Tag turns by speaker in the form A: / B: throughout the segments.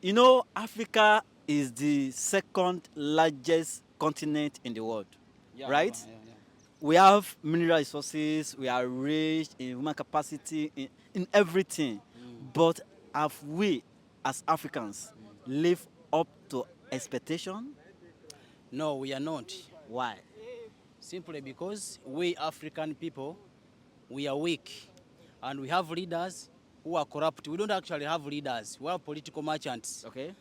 A: You know, Africa is the second largest continent in the world,
B: Yeah,
A: right?
B: yeah.
A: We have mineral resources, we are rich in human capacity, in everything. But have we, as Africans, lived up to expectation?
B: No, we are not.
A: Why?
B: Simply because we African people, we are weak. And we have leaders who are corrupt. We don't actually have leaders. We have political merchants.
A: Okay?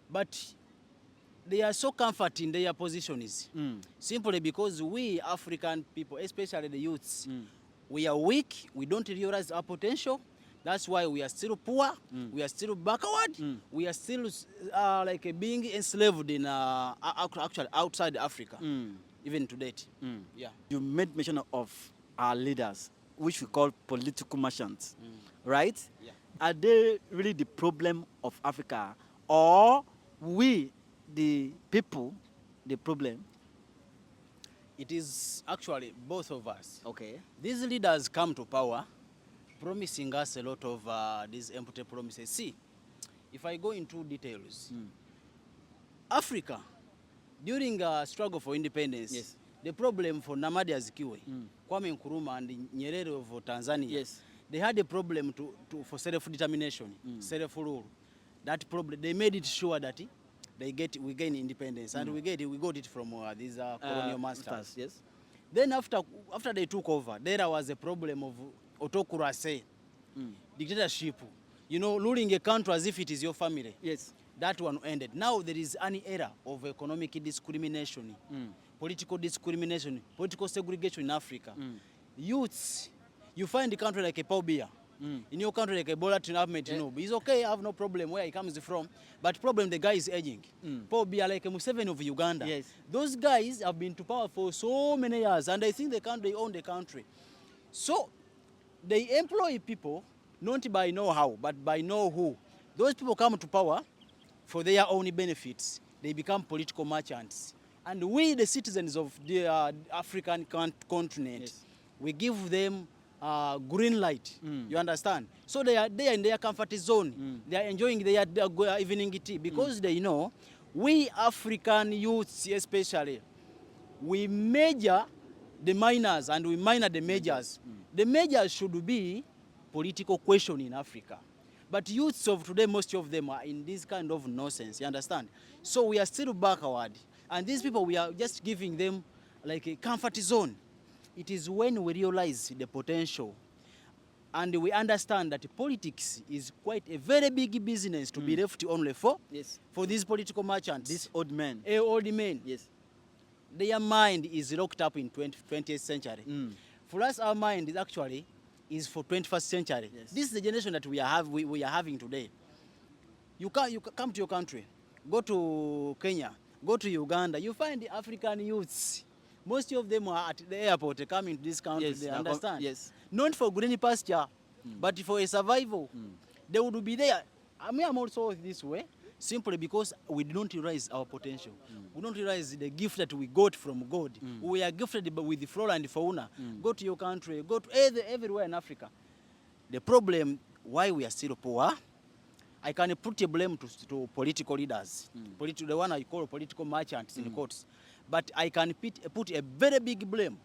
B: But they are so comforting their positions. Simply because we African people, especially the youths, we are weak, we don't realize our potential. That's why we are still poor, we are still backward, we are still like being enslaved in actually outside Africa, even to date. Yeah.
A: You made mention of our leaders, which we call political merchants, right?
B: Yeah.
A: Are they really the problem of Africa, or we, the people, the problem?
B: It is actually both of us.
A: Okay.
B: These leaders come to power promising us a lot of these empty promises. See, if I go into details, Africa, during struggle for independence,
A: Yes.
B: the problem for Namadi Azikiwe, Kwame Nkrumah and Nyerere of Tanzania,
A: Yes.
B: they had a problem for self-determination, self-rule. That problem, they made it sure that we gain independence, and we got it from these colonial masters.
A: Yes.
B: Then after they took over, there was a problem of autocracy, dictatorship. You know, ruling a country as if it is your family.
A: Yes.
B: That one ended. Now there is an era of economic discrimination, political discrimination, political segregation in Africa. Youths, you find a country like a Paul Biya. In your country like a Bola Ahmed Tinubu, he's okay, I have no problem where he comes from, but problem the guy is aging. Paul Biya like a Museveni of Uganda.
A: Yes.
B: Those guys have been to power for so many years, and I think they own the country. So they employ people not by know-how, but by know-who. Those people come to power for their own benefits. They become political merchants. And we, the citizens of the African continent,
A: Yes.
B: we give them green light. You understand? So they are in their comfort zone. They are enjoying their evening tea because they know we African youths especially, we measure the minors and we minor the majors. The majors should be political question in Africa. But youths of today, most of them are in this kind of nonsense, you understand? So we are still backward. And these people, we are just giving them like a comfort zone. It is when we realize the potential and we understand that politics is quite a very big business to be left only for,
A: Yes.
B: for these political merchants.
A: These old men.
B: Old men.
A: Yes.
B: Their mind is locked up in 20th century. For us, our mind is actually for 21st century.
A: Yes.
B: This is the generation that we are having today. You come to your country, go to Kenya, go to Uganda, you find the African youths. Most of them are at the airport coming to this country,
A: Yes,
B: they understand?
A: yes.
B: Not for green pasture, but for a survival. They would be there. I mean, I'm also this way, simply because we don't realize our potential. We don't realize the gift that we got from God. We are gifted with flora and fauna. Go to your country, go to everywhere in Africa. The problem why we are still poor, I can put a blame to political leaders, the one I call political merchants in courts. But I can put a very big blame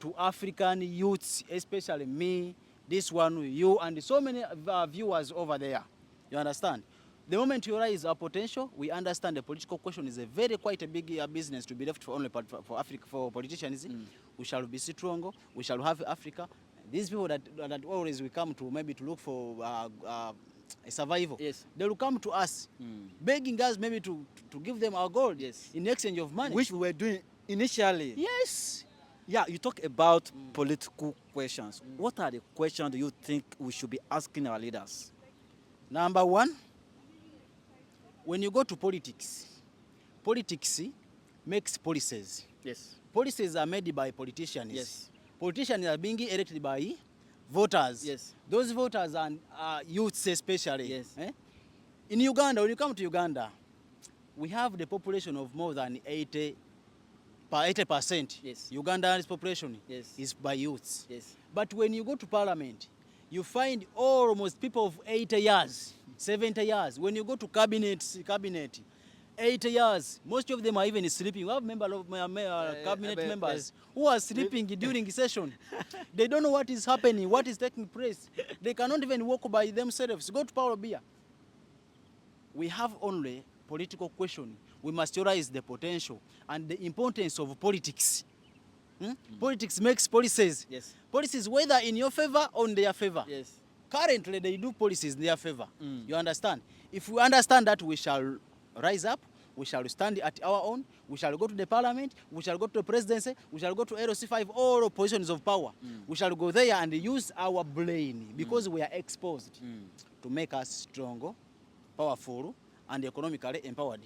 B: to African youths, especially me, this one, you, and so many viewers over there. You understand? The moment you realize our potential, we understand the political question is quite a big business to be left for only for Africa, for politicians. We shall be strong. We shall have Africa. These people that always we come to maybe to look for a survival.
A: Yes.
B: They will come to us, begging us maybe to give them our gold.
A: Yes.
B: In exchange of money.
A: Which we were doing initially.
B: Yes.
A: Yeah, you talk about political questions. What are the questions do you think we should be asking our leaders?
B: Number one, when you go to politics makes policies.
A: Yes.
B: Policies are made by politicians.
A: Yes.
B: Politicians are being elected by voters.
A: Yes.
B: Those voters are youths especially.
A: Yes.
B: In Uganda, when you come to Uganda, we have the population of more than 80%.
A: Yes.
B: Uganda's population
A: Yes.
B: is by youths.
A: Yes.
B: But when you go to parliament, you find almost people of 80 years. 70 years. When you go to cabinet, 8 years. Most of them are even sleeping. We have cabinet members who are sleeping during session. They don't know what is happening, what is taking place. They cannot even walk by themselves. Go to Paulo Bia. We have only political question. We must realize the potential and the importance of politics. Politics makes policies.
A: Yes.
B: Policies whether in your favor or in their favor.
A: Yes.
B: Currently, they do policies in their favor. You understand? If we understand that, we shall rise up, we shall stand at our own, we shall go to the parliament, we shall go to the presidency, we shall go to LC5, all positions of power. We shall go there and use our brain because we are exposed to make us stronger, powerful, and economically empowered.